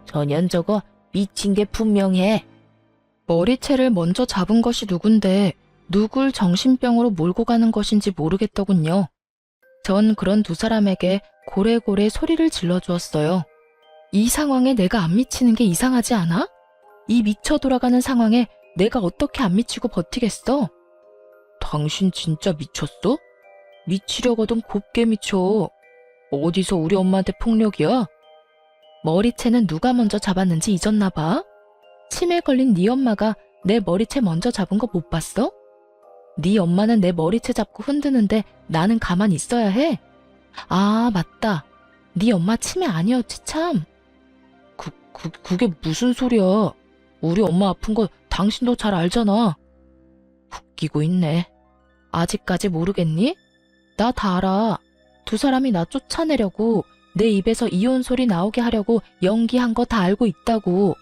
전현 저거 미친 게 분명해. 머리채를 먼저 잡은 것이 누군데 누굴 정신병으로 몰고 가는 것인지 모르겠더군요. 전 그런 두 사람에게 고래고래 소리를 질러주었어요. 이 상황에 내가 안 미치는 게 이상하지 않아? 이 미쳐 돌아가는 상황에 내가 어떻게 안 미치고 버티겠어? 당신 진짜 미쳤어? 미치려거든 곱게 미쳐. 어디서 우리 엄마한테 폭력이야? 머리채는 누가 먼저 잡았는지 잊었나 봐. 치매 걸린 네 엄마가 내 머리채 먼저 잡은 거 못 봤어? 네 엄마는 내 머리채 잡고 흔드는데 나는 가만히 있어야 해? 아, 맞다. 네 엄마 치매 아니었지 참. 그게 무슨 소리야. 우리 엄마 아픈 거 당신도 잘 알잖아. 웃기고 있네. 아직까지 모르겠니? 나 다 알아. 두 사람이 나 쫓아내려고 내 입에서 이혼 소리 나오게 하려고 연기한 거 다 알고 있다고.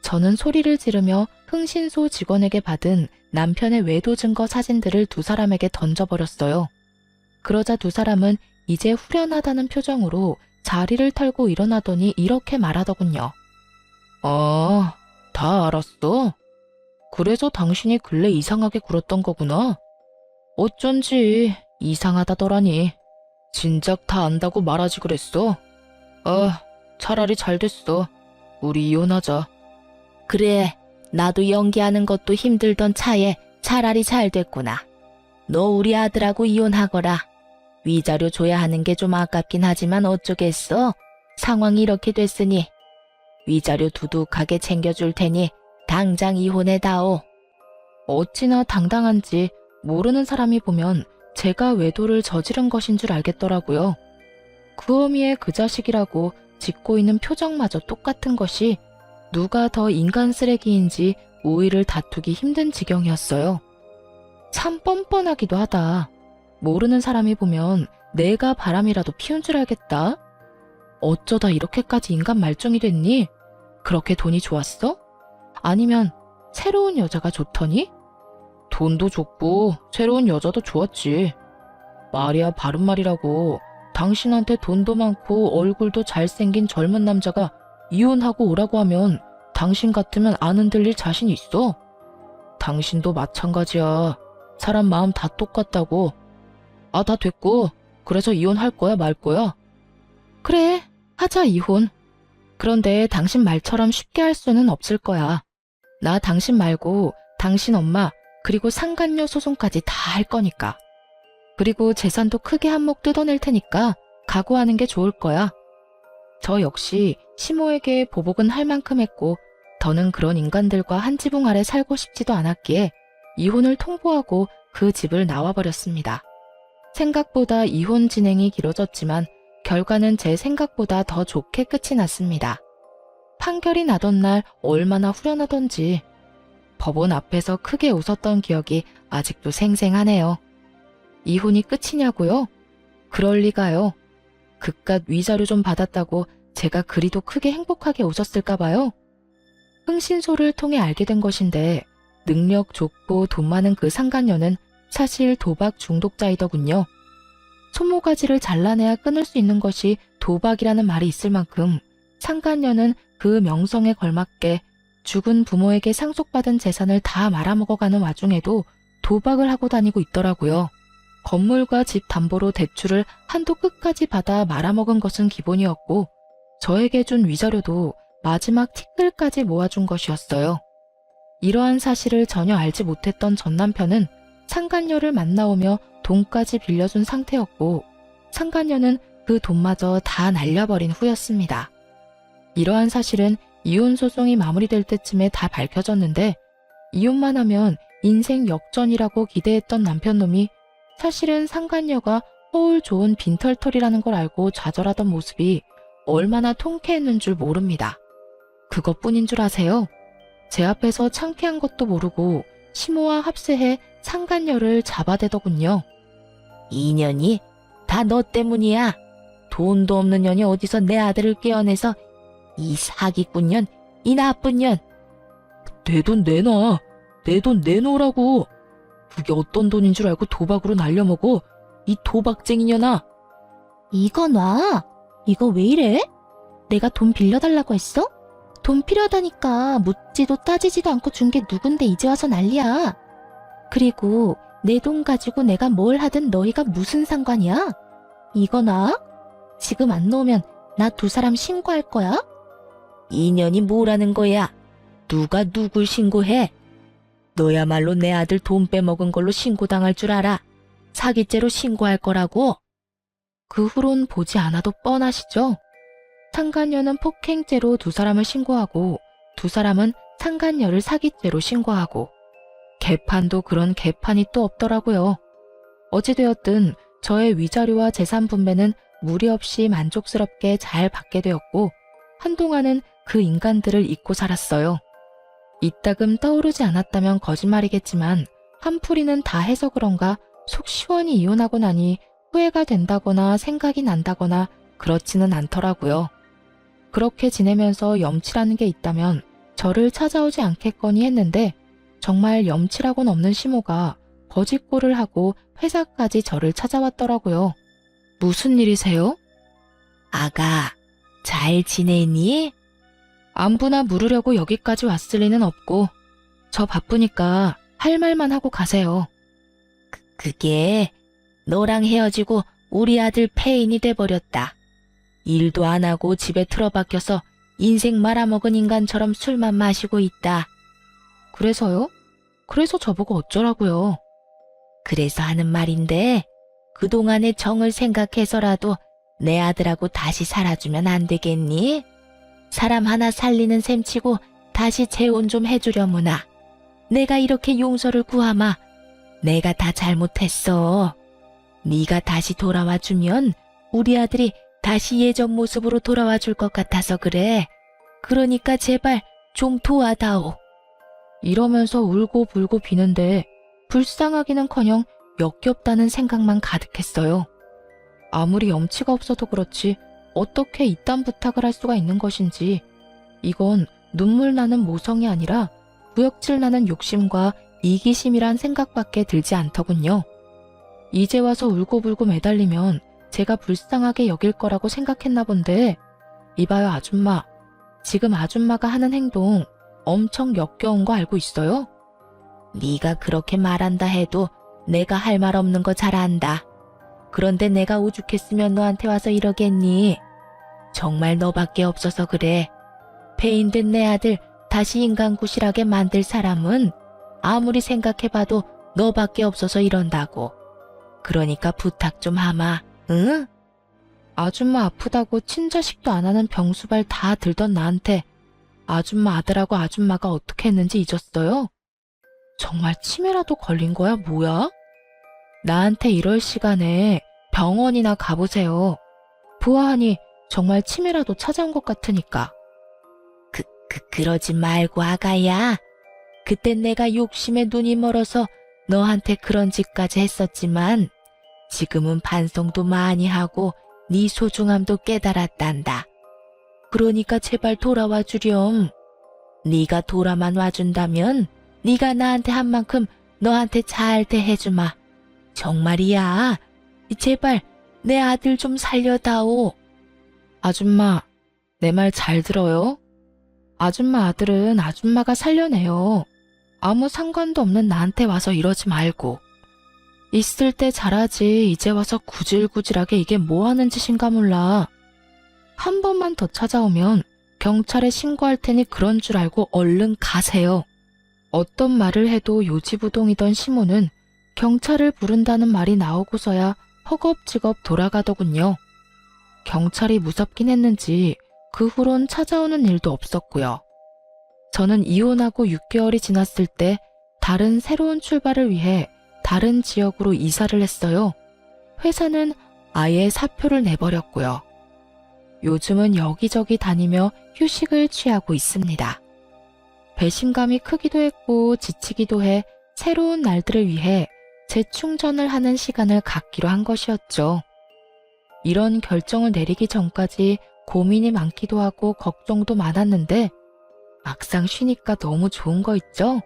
저는 소리를 지르며 흥신소 직원에게 받은 남편의 외도 증거 사진들을 두 사람에게 던져버렸어요. 그러자 두 사람은 이제 후련하다는 표정으로 자리를 털고 일어나더니 이렇게 말하더군요. 아, 다 알았어? 그래서 당신이 근래 이상하게 굴었던 거구나. 어쩐지 이상하다더라니. 진작 다 안다고 말하지 그랬어. 아, 차라리 잘 됐어. 우리 이혼하자. 그래, 나도 연기하는 것도 힘들던 차에 차라리 잘 됐구나. 너 우리 아들하고 이혼하거라. 위자료 줘야 하는 게 좀 아깝긴 하지만 어쩌겠어. 상황이 이렇게 됐으니 위자료 두둑하게 챙겨줄 테니 당장 이혼해다오. 어찌나 당당한지 모르는 사람이 보면 제가 외도를 저지른 것인 줄 알겠더라고요. 그 어미의 그 자식이라고 짓고 있는 표정마저 똑같은 것이 누가 더 인간 쓰레기인지 우위를 다투기 힘든 지경이었어요. 참 뻔뻔하기도 하다. 모르는 사람이 보면 내가 바람이라도 피운 줄 알겠다. 어쩌다 이렇게까지 인간 말종이 됐니? 그렇게 돈이 좋았어? 아니면 새로운 여자가 좋더니? 돈도 좋고 새로운 여자도 좋았지. 말이야 바른 말이라고. 당신한테 돈도 많고 얼굴도 잘생긴 젊은 남자가 이혼하고 오라고 하면 당신 같으면 안 흔들릴 자신 있어? 당신도 마찬가지야. 사람 마음 다 똑같다고. 아, 다 됐고. 그래서 이혼할 거야 말 거야? 그래, 하자 이혼. 그런데 당신 말처럼 쉽게 할 수는 없을 거야. 나 당신 말고 당신 엄마 그리고 상간녀 소송까지 다 할 거니까. 그리고 재산도 크게 한몫 뜯어낼 테니까 각오하는 게 좋을 거야. 저 역시 시모에게 보복은 할 만큼 했고 더는 그런 인간들과 한 지붕 아래 살고 싶지도 않았기에 이혼을 통보하고 그 집을 나와버렸습니다. 생각보다 이혼 진행이 길어졌지만 결과는 제 생각보다 더 좋게 끝이 났습니다. 판결이 나던 날 얼마나 후련하던지 법원 앞에서 크게 웃었던 기억이 아직도 생생하네요. 이혼이 끝이냐고요? 그럴 리가요. 그깟 위자료 좀 받았다고 제가 그리도 크게 행복하게 웃었을까 봐요. 흥신소를 통해 알게 된 것인데 능력 좋고 돈 많은 그 상간녀는 사실 도박 중독자이더군요. 손모가지를 잘라내야 끊을 수 있는 것이 도박이라는 말이 있을 만큼 상간녀는 그 명성에 걸맞게 죽은 부모에게 상속받은 재산을 다 말아먹어가는 와중에도 도박을 하고 다니고 있더라고요. 건물과 집 담보로 대출을 한도 끝까지 받아 말아먹은 것은 기본이었고 저에게 준 위자료도 마지막 티끌까지 모아준 것이었어요. 이러한 사실을 전혀 알지 못했던 전 남편은 상간녀를 만나오며 돈까지 빌려준 상태였고 상간녀는 그 돈마저 다 날려버린 후였습니다. 이러한 사실은 이혼 소송이 마무리될 때쯤에 다 밝혀졌는데 이혼만 하면 인생 역전이라고 기대했던 남편놈이 사실은 상간녀가 허울 좋은 빈털털이라는 걸 알고 좌절하던 모습이 얼마나 통쾌했는 줄 모릅니다. 그것뿐인 줄 아세요? 제 앞에서 창피한 것도 모르고 시모와 합세해 상간녀를 잡아대더군요. 이 년이 다 너 때문이야. 돈도 없는 년이 어디서 내 아들을 깨어내서 이 사기꾼 년, 이 나쁜 년. 내 돈 내놔. 내 돈 내놓으라고. 그게 어떤 돈인 줄 알고 도박으로 날려먹어. 이 도박쟁이 년아. 이거 놔. 이거 왜 이래? 내가 돈 빌려달라고 했어? 돈 필요하다니까 묻지도 따지지도 않고 준 게 누군데 이제 와서 난리야. 그리고 내 돈 가지고 내가 뭘 하든 너희가 무슨 상관이야? 이거 놔. 지금 안 놓으면 나 두 사람 신고할 거야. 인연이 뭐라는 거야? 누가 누굴 신고해? 너야말로 내 아들 돈 빼먹은 걸로 신고당할 줄 알아. 사기죄로 신고할 거라고. 그 후론 보지 않아도 뻔하시죠? 상간녀는 폭행죄로 두 사람을 신고하고 두 사람은 상간녀를 사기죄로 신고하고 개판도 그런 개판이 또 없더라고요. 어찌되었든 저의 위자료와 재산 분배는 무리 없이 만족스럽게 잘 받게 되었고 한동안은 그 인간들을 잊고 살았어요. 이따금 떠오르지 않았다면 거짓말이겠지만 한풀이는 다 해서 그런가 속 시원히 이혼하고 나니 후회가 된다거나 생각이 난다거나 그렇지는 않더라고요. 그렇게 지내면서 염치라는 게 있다면 저를 찾아오지 않겠거니 했는데 정말 염치라고는 없는 시모가 거짓골을 하고 회사까지 저를 찾아왔더라고요. 무슨 일이세요? 아가, 잘 지내니? 안부나 물으려고 여기까지 왔을 리는 없고 저 바쁘니까 할 말만 하고 가세요. 그게 너랑 헤어지고 우리 아들 폐인이 돼버렸다. 일도 안 하고 집에 틀어박혀서 인생 말아먹은 인간처럼 술만 마시고 있다. 그래서요? 그래서 저보고 어쩌라고요? 그래서 하는 말인데 그동안의 정을 생각해서라도 내 아들하고 다시 살아주면 안 되겠니? 사람 하나 살리는 셈치고 다시 재혼 좀 해주려무나. 내가 이렇게 용서를 구하마. 내가 다 잘못했어. 네가 다시 돌아와주면 우리 아들이 다시 예전 모습으로 돌아와 줄 것 같아서 그래. 그러니까 제발 좀 도와다오. 이러면서 울고 불고 비는데 불쌍하기는커녕 역겹다는 생각만 가득했어요. 아무리 염치가 없어도 그렇지 어떻게 이딴 부탁을 할 수가 있는 것인지 이건 눈물 나는 모성이 아니라 구역질 나는 욕심과 이기심이란 생각밖에 들지 않더군요. 이제 와서 울고불고 매달리면 제가 불쌍하게 여길 거라고 생각했나 본데 이봐요 아줌마. 지금 아줌마가 하는 행동 엄청 역겨운 거 알고 있어요? 네가 그렇게 말한다 해도 내가 할 말 없는 거 잘 안다. 그런데 내가 오죽했으면 너한테 와서 이러겠니? 정말 너밖에 없어서 그래. 폐인된 내 아들 다시 인간 구실하게 만들 사람은 아무리 생각해봐도 너밖에 없어서 이런다고. 그러니까 부탁 좀 하마, 응? 아줌마 아프다고 친자식도 안 하는 병수발 다 들던 나한테 아줌마 아들하고 아줌마가 어떻게 했는지 잊었어요? 정말 치매라도 걸린 거야 뭐야? 나한테 이럴 시간에 병원이나 가보세요. 보아하니 정말 치매라도 찾아온 것 같으니까. 그러지 말고 아가야. 그땐 내가 욕심에 눈이 멀어서 너한테 그런 짓까지 했었지만 지금은 반성도 많이 하고 네 소중함도 깨달았단다. 그러니까 제발 돌아와 주렴. 네가 돌아만 와준다면 네가 나한테 한 만큼 너한테 잘 대해주마. 정말이야. 제발 내 아들 좀 살려다오. 아줌마, 내 말 잘 들어요? 아줌마 아들은 아줌마가 살려내요. 아무 상관도 없는 나한테 와서 이러지 말고. 있을 때 잘하지 이제 와서 구질구질하게 이게 뭐 하는 짓인가 몰라. 한 번만 더 찾아오면 경찰에 신고할 테니 그런 줄 알고 얼른 가세요. 어떤 말을 해도 요지부동이던 시모는 경찰을 부른다는 말이 나오고서야 허겁지겁 돌아가더군요. 경찰이 무섭긴 했는지 그 후론 찾아오는 일도 없었고요. 저는 이혼하고 6개월이 지났을 때 다른 새로운 출발을 위해 다른 지역으로 이사를 했어요. 회사는 아예 사표를 내버렸고요. 요즘은 여기저기 다니며 휴식을 취하고 있습니다. 배신감이 크기도 했고 지치기도 해 새로운 날들을 위해 재충전을 하는 시간을 갖기로 한 것이었죠. 이런 결정을 내리기 전까지 고민이 많기도 하고 걱정도 많았는데 막상 쉬니까 너무 좋은 거 있죠?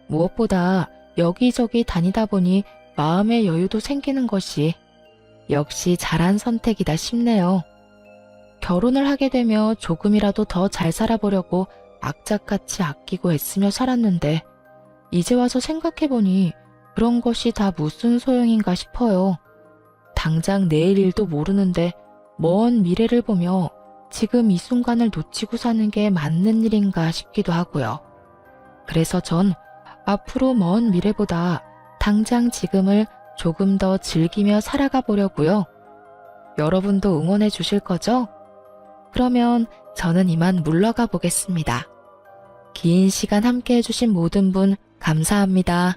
무엇보다 여기저기 다니다 보니 마음의 여유도 생기는 것이 역시 잘한 선택이다 싶네요. 결혼을 하게 되며 조금이라도 더 잘 살아보려고 악착같이 아끼고 애쓰며 살았는데 이제 와서 생각해보니 그런 것이 다 무슨 소용인가 싶어요. 당장 내일 일도 모르는데 먼 미래를 보며 지금 이 순간을 놓치고 사는 게 맞는 일인가 싶기도 하고요. 그래서 전 앞으로 먼 미래보다 당장 지금을 조금 더 즐기며 살아가 보려고요. 여러분도 응원해 주실 거죠? 그러면 저는 이만 물러가 보겠습니다. 긴 시간 함께 해주신 모든 분 감사합니다.